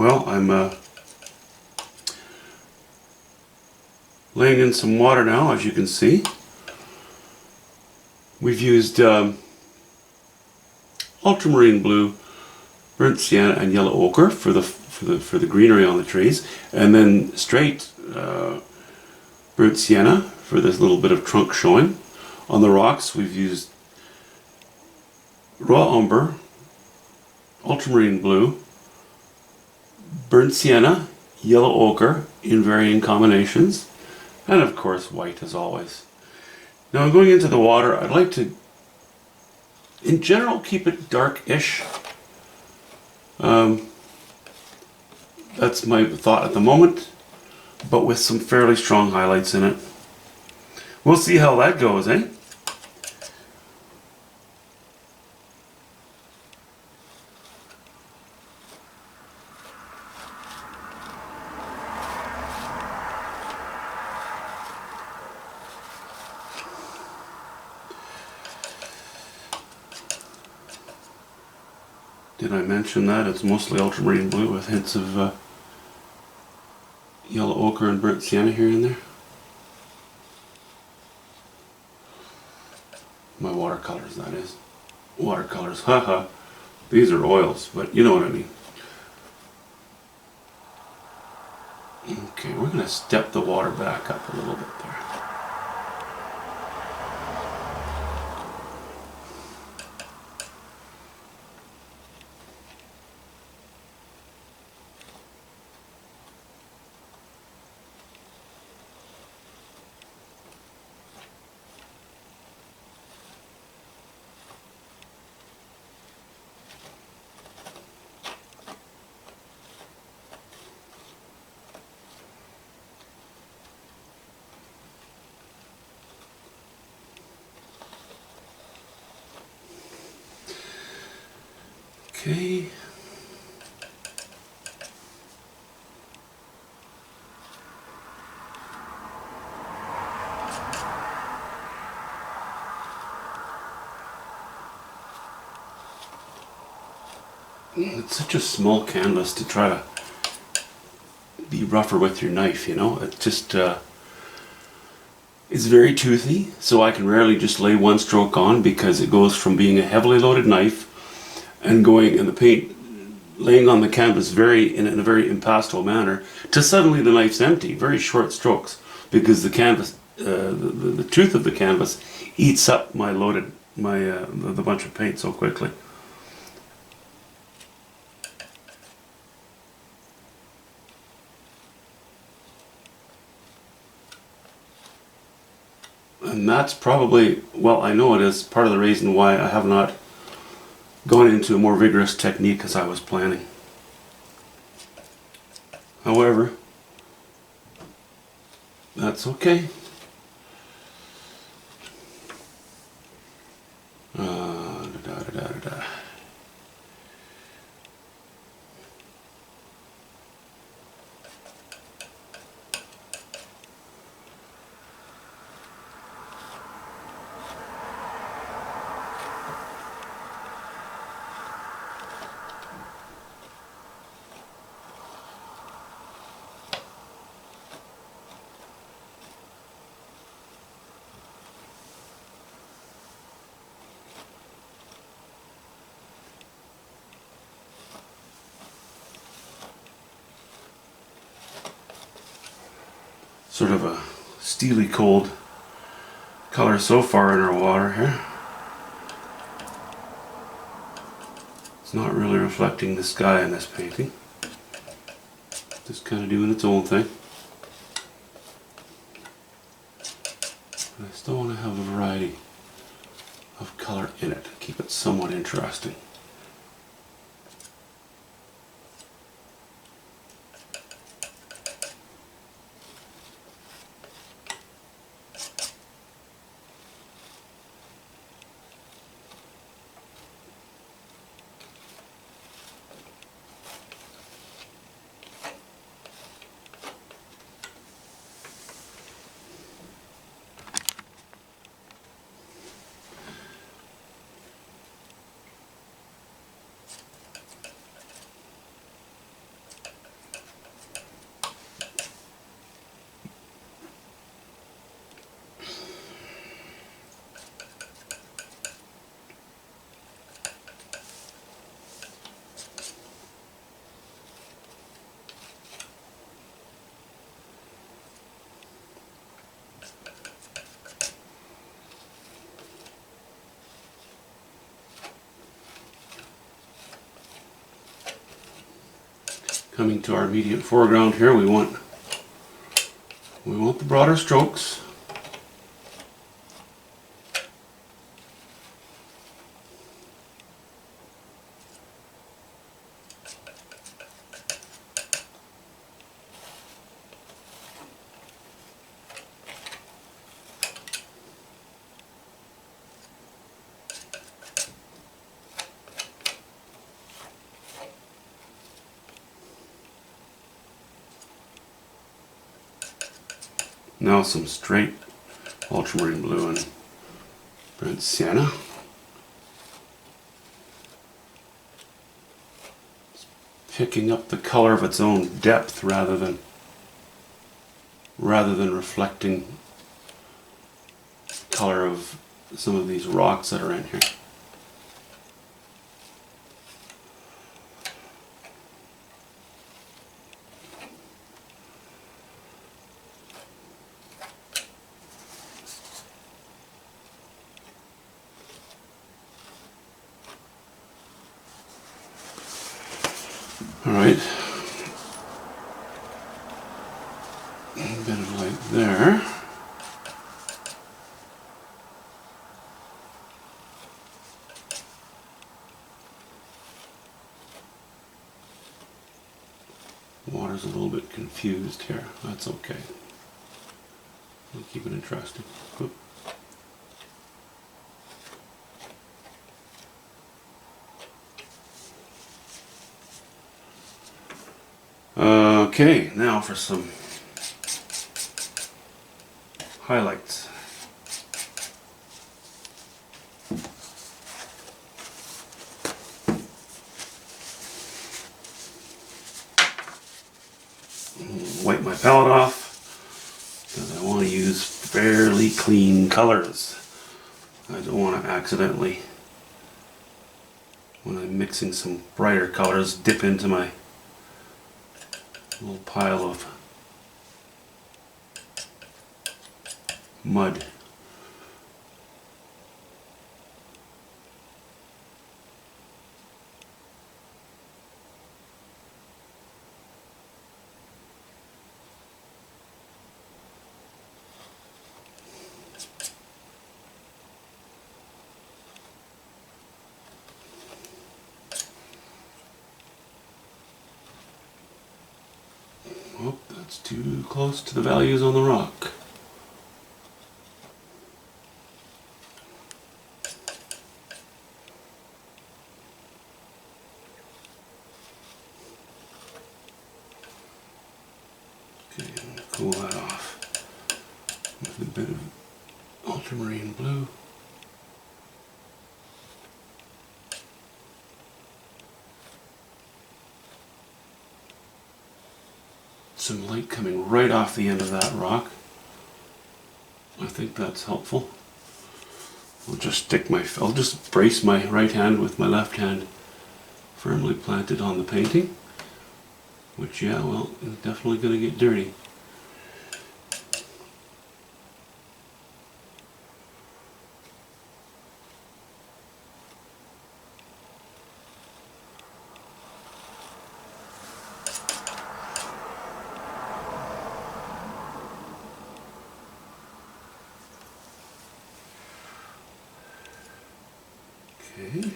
Well, I'm laying in some water now, as you can see. We've used ultramarine blue, burnt sienna, and yellow ochre for the greenery on the trees, and then straight burnt sienna for this little bit of trunk showing. On the rocks, we've used raw umber, ultramarine blue, burnt sienna, yellow ochre in varying combinations, and of course white as always. Now going into the water, I'd like to, in general, keep it dark-ish. That's my thought at the moment, but with some fairly strong highlights in it. We'll see how that goes, eh? Did I mention that it's mostly ultramarine blue with hints of yellow ochre and burnt sienna here and there? My watercolors, that is. Watercolors, haha. These are oils, but you know what I mean. Okay, we're going to step the water back up a little bit there. Okay. It's such a small canvas to try to be rougher with your knife, you know? It just, it's very toothy, so I can rarely just lay one stroke on because it goes from being a heavily loaded knife and going in the paint, laying on the canvas in a very impasto manner, to suddenly the knife's empty, very short strokes, because the canvas, the tooth of the canvas eats up the bunch of paint so quickly. And that's probably, well, I know it is part of the reason why I have not gone into a more vigorous technique as I was planning. However, that's okay. Sort of a steely cold color so far in our water here. It's not really reflecting the sky in this painting. Just kind of doing its own thing. But I still want to have a variety of color in it, keep it somewhat interesting. Coming to our immediate foreground here, we want the broader strokes. Now some straight ultramarine blue and burnt sienna. It's picking up the color of its own depth rather than reflecting the color of some of these rocks that are in here. Alright, a bit of light there. Water's a little bit confused here, that's okay. We'll keep it interesting. Oop. Okay, now for some highlights. Wipe my palette off because I want to use fairly clean colors. I don't want to accidentally, when I'm mixing some brighter colors, dip into my little pile of mud. Oh, that's too close to the values on the rock. Okay, I'm going to cool that off with a bit of ultramarine blue. Some light coming right off the end of that rock. I think that's helpful. I'll just brace my right hand with my left hand firmly planted on the painting. Which, yeah, well, is definitely going to get dirty. Okay.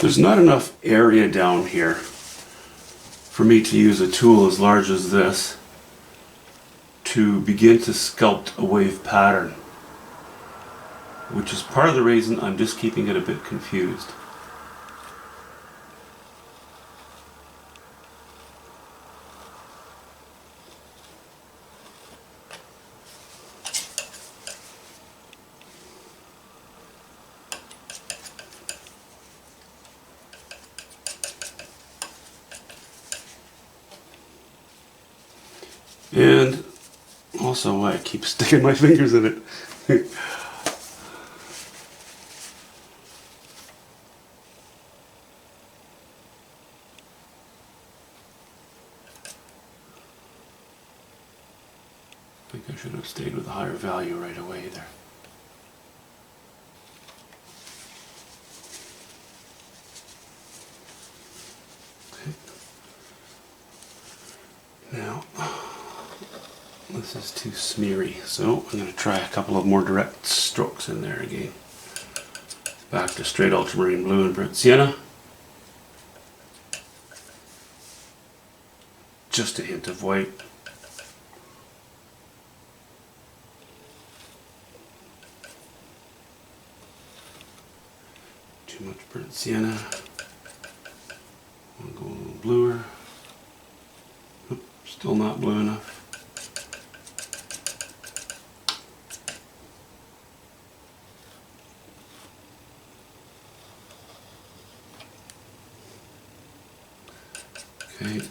There's not enough area down here for me to use a tool as large as this to begin to sculpt a wave pattern, which is part of the reason I'm just keeping it a bit confused. And also why I keep sticking my fingers in it. Stayed with a higher value right away there. Now, this is too smeary, so I'm going to try a couple of more direct strokes in there again. Back to straight ultramarine blue and burnt sienna. Just a hint of white. Too much burnt sienna. I'll go a little bluer. Oop, still not blue enough. Okay.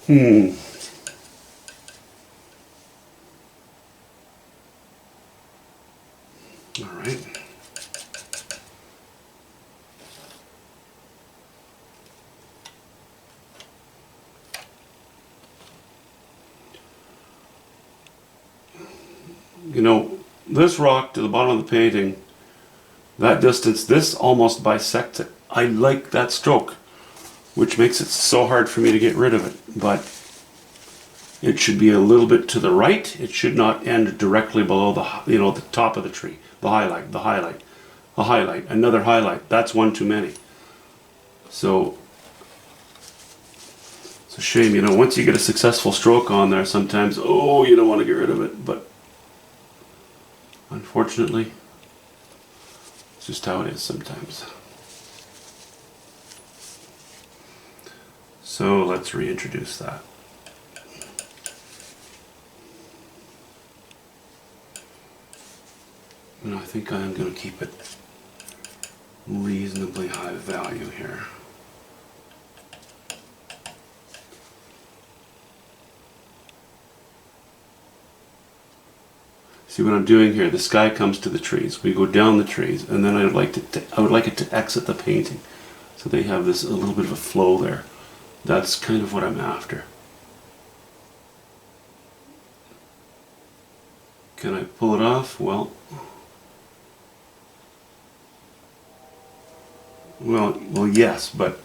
All right. You know, this rock to the bottom of the painting, that distance, this almost bisects it. I like that stroke, which makes it so hard for me to get rid of it. But it should be a little bit to the right. It should not end directly below the top of the tree. The highlight, another highlight. That's one too many. So it's a shame, you know, once you get a successful stroke on there, sometimes, oh, you don't want to get rid of it. But unfortunately, it's just how it is sometimes. So let's reintroduce that. And I think I am going to keep it reasonably high value here. See what I'm doing here? The sky comes to the trees. We go down the trees, and then I would like it to exit the painting, so they have this a little bit of a flow there. That's kind of what I'm after. Can I pull it off? Well, yes, but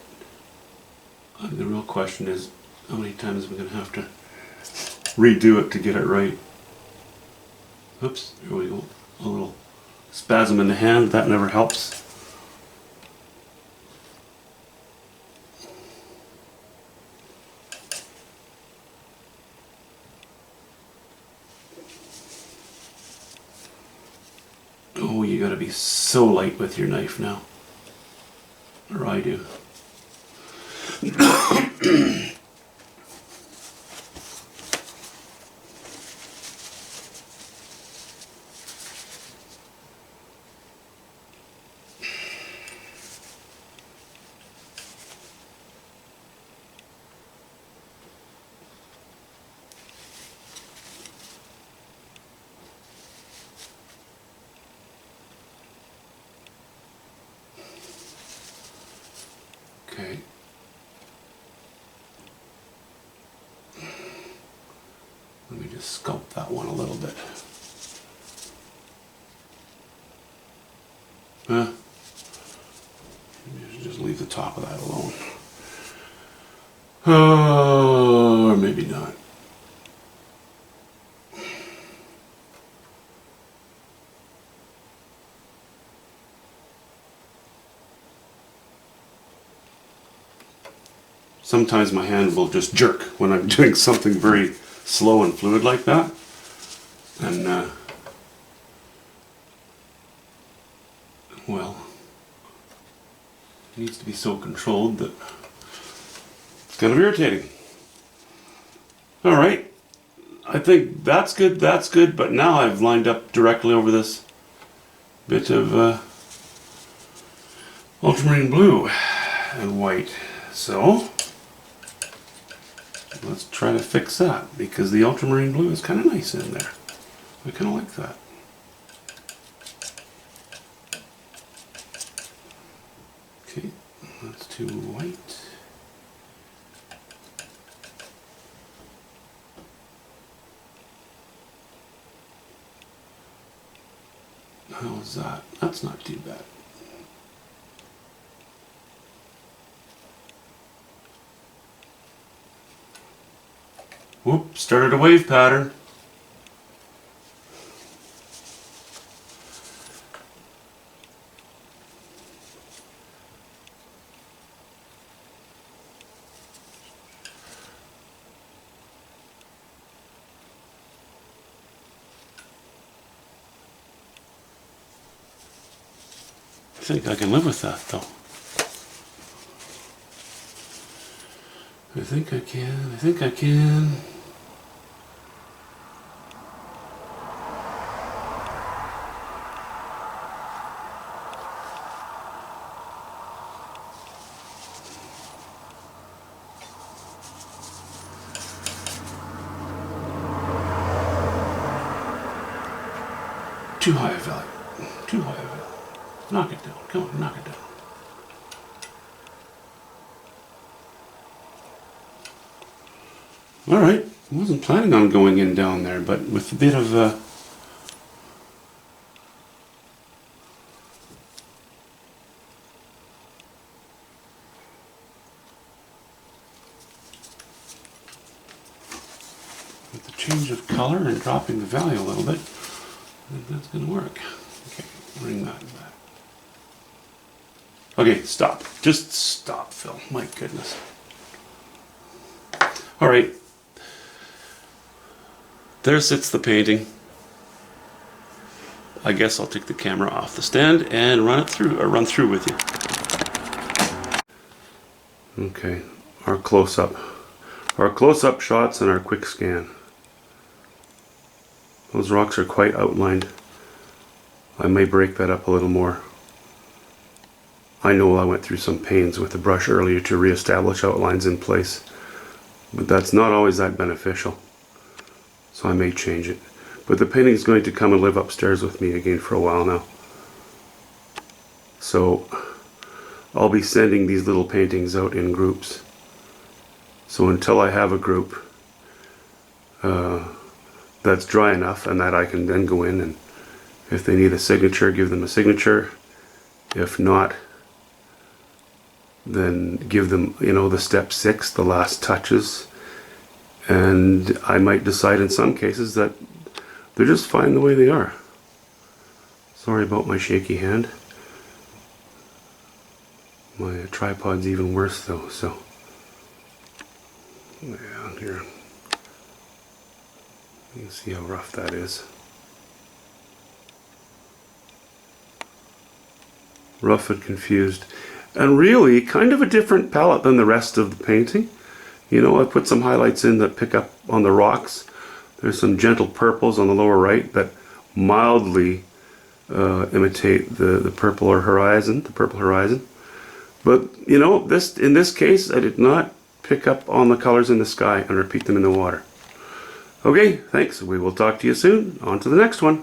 the real question is how many times am I going to have to redo it to get it right? Oops, here we go. A little spasm in the hand, that never helps. Oh, you gotta be so light with your knife now. Or I do. Okay. Let me just sculpt that one a little bit. Maybe just leave the top of that alone. Or maybe not. Sometimes my hand will just jerk when I'm doing something very slow and fluid like that. And well, it needs to be so controlled that it's kind of irritating. All right, I think that's good, but now I've lined up directly over this bit of ultramarine blue and white. So let's try to fix that, because the ultramarine blue is kind of nice in there. I kind of like that. Okay, that's too white. How's that? That's not too bad. Whoop, started a wave pattern. I think I can live with that, though. I think I can. I think I can. Too high a value. Too high a value. Knock it down. Come on, knock it down. All right. I wasn't planning on going in down there, but with a bit of with the change of color and dropping the value a little bit, I think that's going to work. Okay, bring that back. Okay, stop. Just stop, Phil. My goodness. All right. There sits the painting. I guess I'll take the camera off the stand and run through with you. Okay, our close-up shots and our quick scan. Those rocks are quite outlined. I may break that up a little more. I know I went through some pains with the brush earlier to re-establish outlines in place, but that's not always that beneficial. So I may change it. But the painting is going to come and live upstairs with me again for a while now. So I'll be sending these little paintings out in groups. So until I have a group that's dry enough and that I can then go in, and if they need a signature, give them a signature. If not, then give them, the step 6, the last touches. And I might decide in some cases that they're just fine the way they are. Sorry about my shaky hand. My tripod's even worse though, so. Yeah, here. You can see how rough that is. Rough and confused. And really, kind of a different palette than the rest of the painting. I put some highlights in that pick up on the rocks. There's some gentle purples on the lower right that mildly imitate the purple horizon. But in this case, I did not pick up on the colors in the sky and repeat them in the water. Okay, thanks. We will talk to you soon. On to the next one.